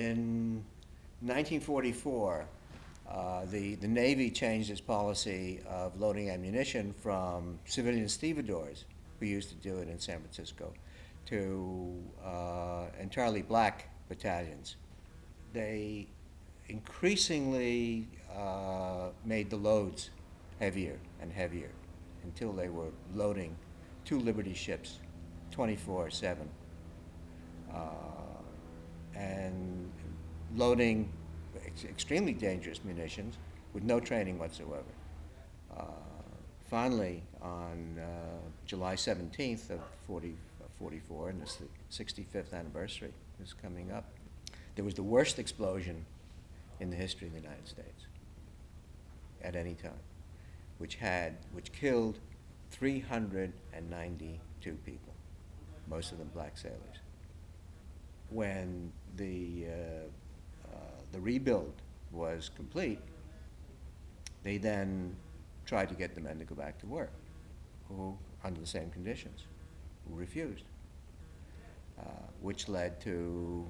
In 1944, the Navy changed its policy of loading ammunition from civilian stevedores, who used to do it in San Francisco, to entirely black battalions. They increasingly made the loads heavier and heavier until they were loading two Liberty ships 24/7. And loading extremely dangerous munitions with no training whatsoever. Uh, Finally, on July 17th of 44, and it's the 65th anniversary is coming up, there was the worst explosion in the history of the United States at any time, which killed 392 people, most of them black sailors. When the rebuild was complete, they then tried to get the men to go back to work, who, under the same conditions, who refused, which led to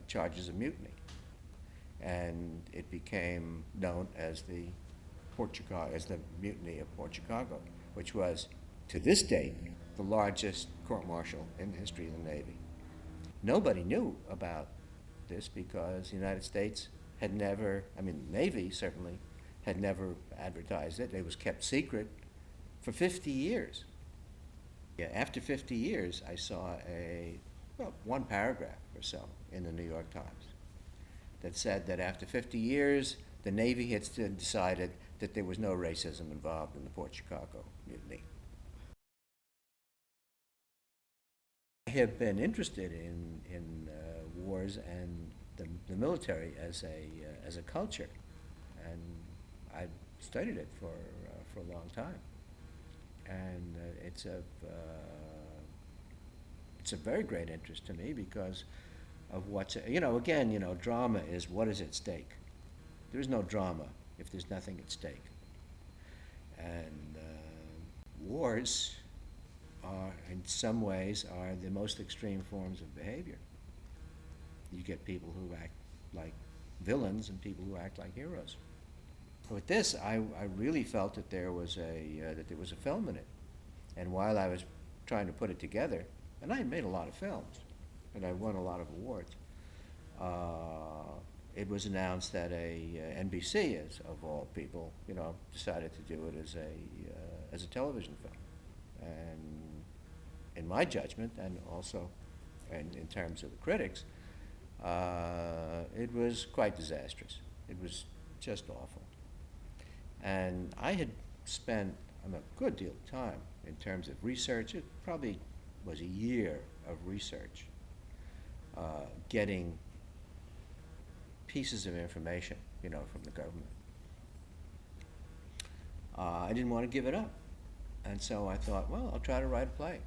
charges of mutiny. And it became known as the Mutiny of Port Chicago, which was, to this date, the largest court-martial in the history of the Navy. Nobody knew about this because the United States had never, the Navy certainly, had never advertised it. It was kept secret for 50 years. Yeah, after 50 years, I saw one paragraph or so in the New York Times that said that after 50 years, the Navy had decided that there was no racism involved in the Port Chicago mutiny. I have been interested in wars and the military as a culture, and I've studied it for a long time. And it's a very great interest to me because of what's, drama is what is at stake. There is no drama if there's nothing at stake. And wars in some ways, are the most extreme forms of behavior. You get people who act like villains and people who act like heroes. With this, I really felt that there was a film in it. And while I was trying to put it together, and I had made a lot of films, and I won a lot of awards, it was announced that NBC, of all people, decided to do it as a television film. And in my judgment, and also in terms of the critics, it was quite disastrous. It was just awful. And I had spent a good deal of time in terms of research. It probably was a year of research, getting pieces of information, from the government. I didn't want to give it up. And so I thought, well, I'll try to write a play.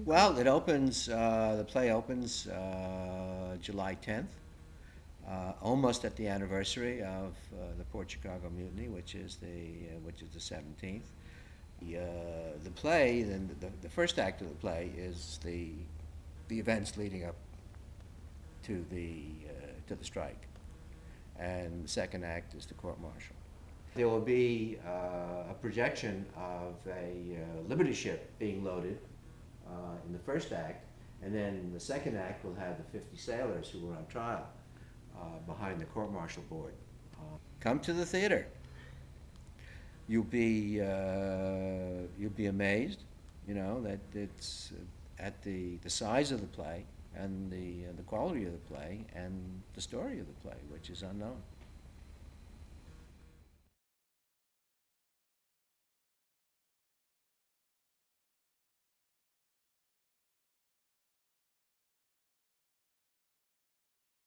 Well, the play opens July 10th, almost at the anniversary of the Port Chicago Mutiny, which is the 17th. The play, then the first act of the play is the events leading up to the strike, and the second act is the court-martial. There will be a projection of a Liberty ship being loaded in the first act, and then the second act will have the 50 sailors who were on trial behind the court-martial board. Come to the theater. You'll be amazed, that it's at the size of the play and the quality of the play and the story of the play, which is unknown.